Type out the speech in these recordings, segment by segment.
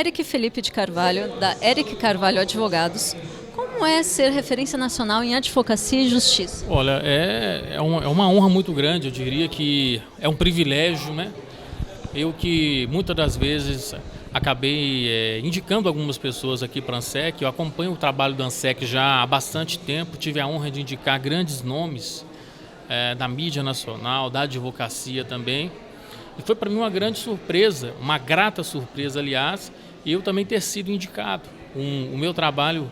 Eric Felipe de Carvalho, da Eric Carvalho Advogados. Como é ser referência nacional em advocacia e justiça? Olha, é uma honra muito grande, eu diria que é um privilégio, né? Eu que muitas das vezes acabei indicando algumas pessoas aqui para a ANSEC, eu acompanho o trabalho da ANSEC já há bastante tempo, tive a honra de indicar grandes nomes da mídia nacional, da advocacia também, e foi para mim uma grande surpresa, uma grata surpresa, aliás, eu também ter sido indicado. O meu trabalho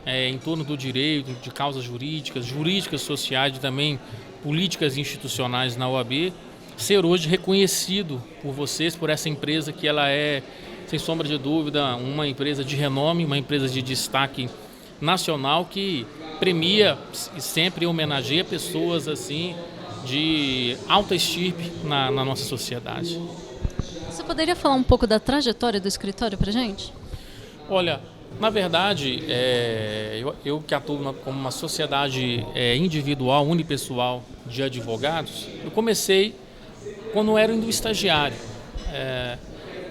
em torno do direito, de causas jurídicas sociais e também políticas institucionais na OAB, ser hoje reconhecido por vocês, por essa empresa que ela é, sem sombra de dúvida, uma empresa de renome, uma empresa de destaque nacional que premia e sempre homenageia pessoas assim de alta estirpe na nossa sociedade. Você poderia falar um pouco da trajetória do escritório para a gente? Olha, na verdade, eu que atuo como uma sociedade individual, unipessoal de advogados, eu comecei quando eu era ainda estagiário,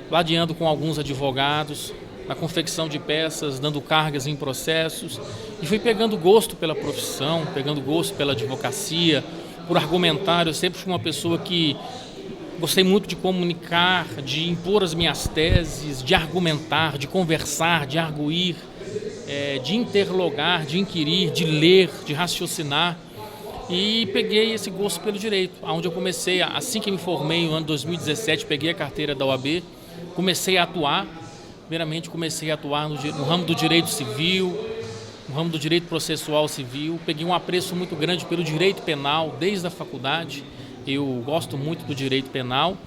ladeando com alguns advogados, na confecção de peças, dando cargas em processos, e fui pegando gosto pela profissão, pegando gosto pela advocacia, por argumentar. Eu sempre fui uma pessoa que gostei muito de comunicar, de impor as minhas teses, de argumentar, de conversar, de arguir, de interlogar, de inquirir, de ler, de raciocinar. E peguei esse gosto pelo direito, onde eu comecei, assim que me formei no ano 2017, peguei a carteira da OAB, comecei a atuar. Primeiramente comecei a atuar no ramo do direito civil, no ramo do direito processual civil. Peguei um apreço muito grande pelo direito penal desde a faculdade. Eu gosto muito do direito penal.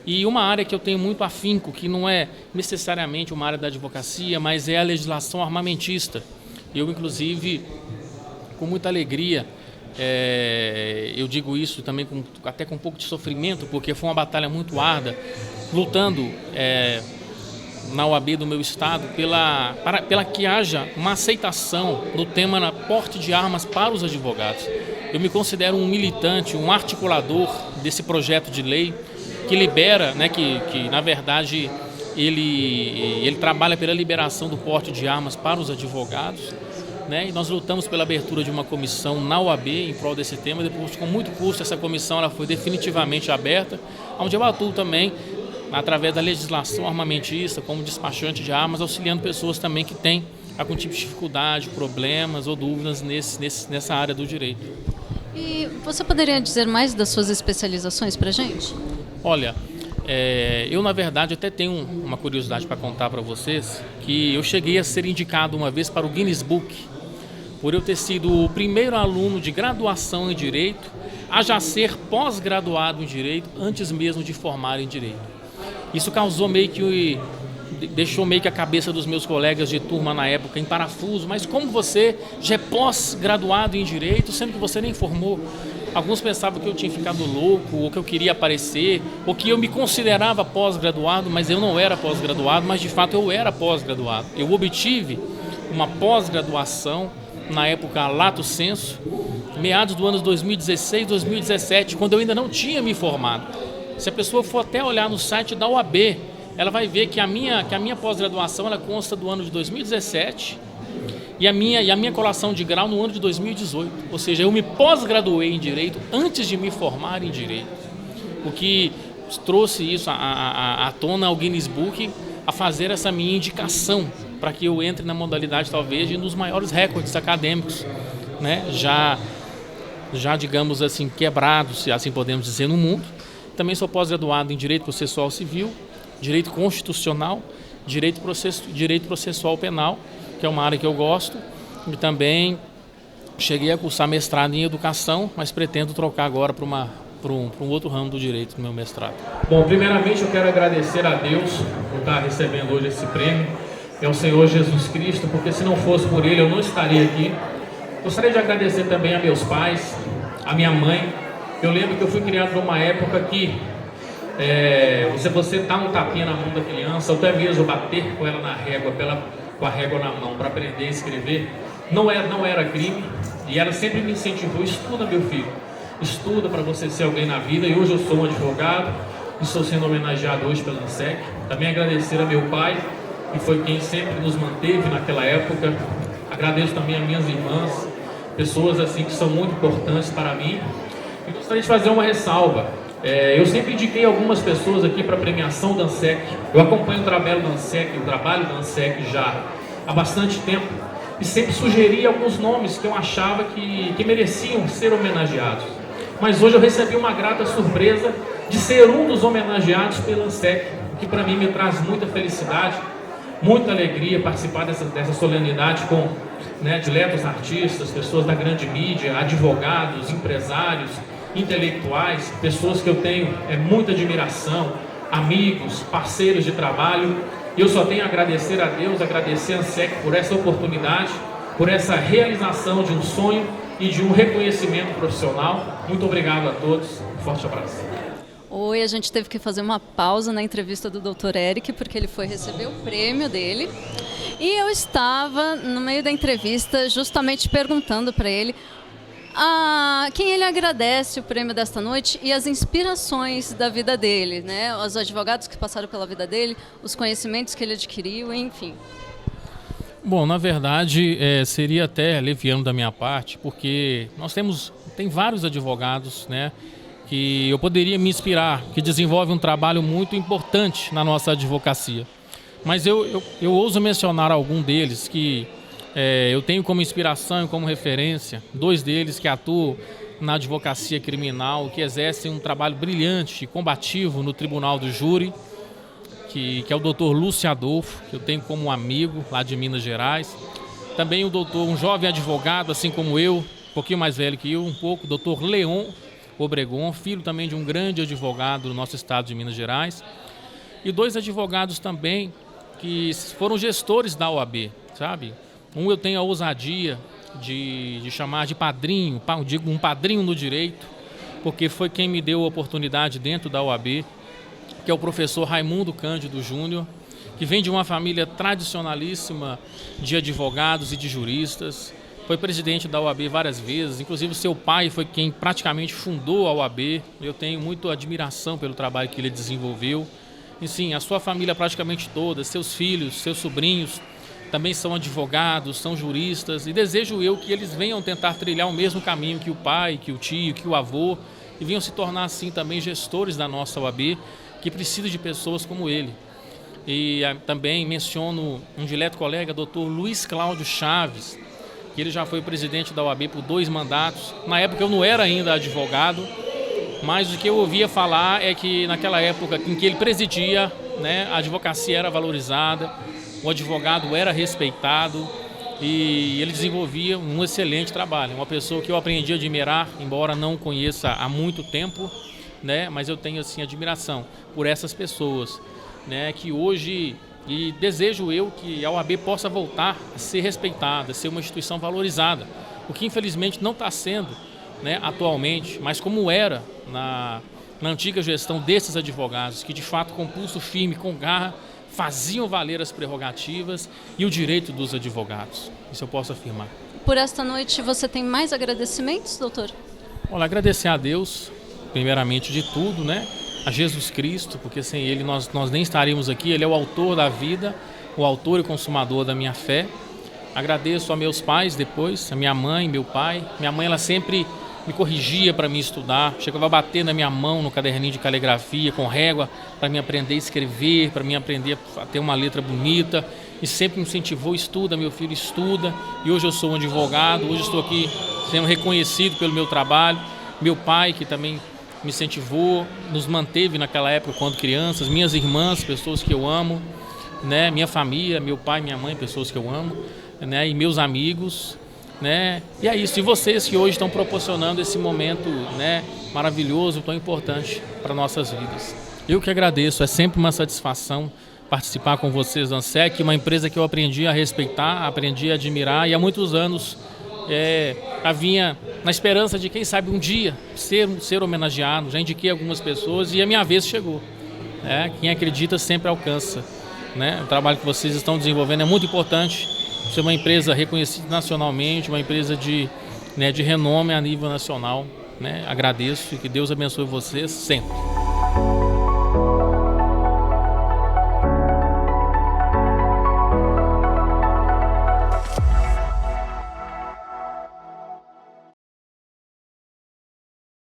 E uma área que eu tenho muito afinco, que não é necessariamente uma área da advocacia, mas é a legislação armamentista. Eu, inclusive, com muita alegria, eu digo isso também até com um pouco de sofrimento, porque foi uma batalha muito árdua, lutando na OAB do meu estado pela que haja uma aceitação do tema na porte de armas para os advogados. Eu me considero um militante, um articulador desse projeto de lei que libera, né, que na verdade ele trabalha pela liberação do porte de armas para os advogados, né, e nós lutamos pela abertura de uma comissão na OAB em prol desse tema. Depois, com muito custo, essa comissão ela foi definitivamente aberta, onde eu atuo também através da legislação armamentista, como despachante de armas, auxiliando pessoas também que têm algum tipo de dificuldade, problemas ou dúvidas nessa área do direito. E você poderia dizer mais das suas especializações para a gente? Olha, eu na verdade até tenho uma curiosidade para contar para vocês, que eu cheguei a ser indicado uma vez para o Guinness Book, por eu ter sido o primeiro aluno de graduação em Direito a já ser pós-graduado em Direito antes mesmo de formar em Direito. Isso deixou meio que a cabeça dos meus colegas de turma na época em parafuso. Mas como você já é pós-graduado em Direito, sendo que você nem formou? Alguns pensavam que eu tinha ficado louco, ou que eu queria aparecer, ou que eu me considerava pós-graduado, mas eu não era pós-graduado, mas de fato eu era pós-graduado. Eu obtive uma pós-graduação, na época lato sensu, meados do ano 2016, 2017, quando eu ainda não tinha me formado. Se a pessoa for até olhar no site da OAB, ela vai ver que a minha pós-graduação ela consta do ano de 2017 e a minha colação de grau no ano de 2018. Ou seja, eu me pós-graduei em Direito antes de me formar em Direito. O que trouxe isso à tona ao Guinness Book, a fazer essa minha indicação para que eu entre na modalidade talvez de um dos maiores recordes acadêmicos, né? Já digamos assim, quebrados, se assim podemos dizer, no mundo. Também sou pós-graduado em Direito Processual Civil, Direito Constitucional, Direito Processual Penal, que é uma área que eu gosto, e também cheguei a cursar mestrado em Educação, mas pretendo trocar agora para um outro ramo do Direito no meu mestrado. Bom, primeiramente eu quero agradecer a Deus por estar recebendo hoje esse prêmio, é o Senhor Jesus Cristo, porque se não fosse por Ele eu não estaria aqui. Gostaria de agradecer também a meus pais, a minha mãe. Eu lembro que eu fui criado numa época que você dá um tapinha na mão da criança, ou até mesmo bater com ela na régua, com a régua na mão, para aprender a escrever, não era crime, e ela sempre me incentivou: estuda, meu filho, estuda para você ser alguém na vida. E hoje eu sou um advogado, estou sendo homenageado hoje pela ANSEC. Também agradecer a meu pai, que foi quem sempre nos manteve naquela época. Agradeço também as minhas irmãs, pessoas assim que são muito importantes para mim. E gostaria de fazer uma ressalva. Eu sempre indiquei algumas pessoas aqui para a premiação da ANSEC. Eu acompanho o trabalho da ANSEC já há bastante tempo e sempre sugeri alguns nomes que eu achava que mereciam ser homenageados. Mas hoje eu recebi uma grata surpresa de ser um dos homenageados pela ANSEC, o que para mim me traz muita felicidade, muita alegria participar dessa solenidade com diletos artistas, pessoas da grande mídia, advogados, empresários, intelectuais, pessoas que eu tenho muita admiração, amigos, parceiros de trabalho. E eu só tenho a agradecer a Deus, agradecer a ANSEC por essa oportunidade, por essa realização de um sonho e de um reconhecimento profissional. Muito obrigado a todos, um forte abraço. Oi, a gente teve que fazer uma pausa na entrevista do Dr. Eric, porque ele foi receber o prêmio dele. E eu estava, no meio da entrevista, justamente perguntando para ele a quem ele agradece o prêmio desta noite e as inspirações da vida dele, né? Os advogados que passaram pela vida dele, os conhecimentos que ele adquiriu, enfim. Bom, na verdade, seria até leviano da minha parte, porque tem vários advogados, né, que eu poderia me inspirar, que desenvolvem um trabalho muito importante na nossa advocacia. Mas eu ouso mencionar algum deles que eu tenho como inspiração e como referência, dois deles que atuam na advocacia criminal, que exercem um trabalho brilhante e combativo no Tribunal do Júri, que é o Dr. Lúcio Adolfo, que eu tenho como um amigo lá de Minas Gerais. Também um jovem advogado, assim como eu, um pouquinho mais velho que eu, um pouco, o Dr. Leon Obregon, filho também de um grande advogado do nosso estado de Minas Gerais. E dois advogados também que foram gestores da OAB, sabe? Um eu tenho a ousadia de chamar de padrinho, digo um padrinho no direito, porque foi quem me deu a oportunidade dentro da OAB, que é o professor Raimundo Cândido Júnior, que vem de uma família tradicionalíssima de advogados e de juristas. Foi presidente da OAB várias vezes, inclusive seu pai foi quem praticamente fundou a OAB. Eu tenho muita admiração pelo trabalho que ele desenvolveu. E sim, a sua família praticamente toda, seus filhos, seus sobrinhos, também são advogados, são juristas, e desejo eu que eles venham tentar trilhar o mesmo caminho que o pai, que o tio, que o avô, e venham se tornar assim também gestores da nossa OAB, que precisa de pessoas como ele. E também menciono um dileto colega, Dr. Luiz Cláudio Chaves, que ele já foi presidente da OAB por 2 mandatos. Na época eu não era ainda advogado, mas o que eu ouvia falar é que naquela época em que ele presidia, né, a advocacia era valorizada, o advogado era respeitado e ele desenvolvia um excelente trabalho. Uma pessoa que eu aprendi a admirar, embora não conheça há muito tempo, né, mas eu tenho assim admiração por essas pessoas, né, que hoje, e desejo eu que a OAB possa voltar a ser respeitada, a ser uma instituição valorizada, o que infelizmente não está sendo, né, atualmente, mas como era na antiga gestão desses advogados, que de fato com pulso firme, com garra, faziam valer as prerrogativas e o direito dos advogados. Isso eu posso afirmar. Por esta noite você tem mais agradecimentos, doutor? Olha, agradecer a Deus, primeiramente de tudo, né? A Jesus Cristo, porque sem Ele nós nem estaríamos aqui. Ele é o autor da vida, o autor e consumador da minha fé. Agradeço a meus pais depois, a minha mãe, meu pai. Minha mãe, ela sempre me corrigia para mim estudar, chegava a bater na minha mão no caderninho de caligrafia, com régua, para mim aprender a escrever, para mim aprender a ter uma letra bonita, e sempre me incentivou: estuda, meu filho, estuda. E hoje eu sou um advogado, hoje estou aqui sendo reconhecido pelo meu trabalho. Meu pai, que também me incentivou, nos manteve naquela época quando crianças, minhas irmãs, pessoas que eu amo, né? Minha família, meu pai, minha mãe, pessoas que eu amo, né? E meus amigos, né? E é isso, e vocês que hoje estão proporcionando esse momento, né, maravilhoso, tão importante para nossas vidas. Eu que agradeço, é sempre uma satisfação participar com vocês da ANSEC, uma empresa que eu aprendi a respeitar, aprendi a admirar, e há muitos anos vinha na esperança de, quem sabe, um dia ser homenageado. Já indiquei algumas pessoas e a minha vez chegou. Quem acredita sempre alcança, né? O trabalho que vocês estão desenvolvendo é muito importante. Ser uma empresa reconhecida nacionalmente, uma empresa de renome a nível nacional, né? Agradeço e que Deus abençoe vocês sempre.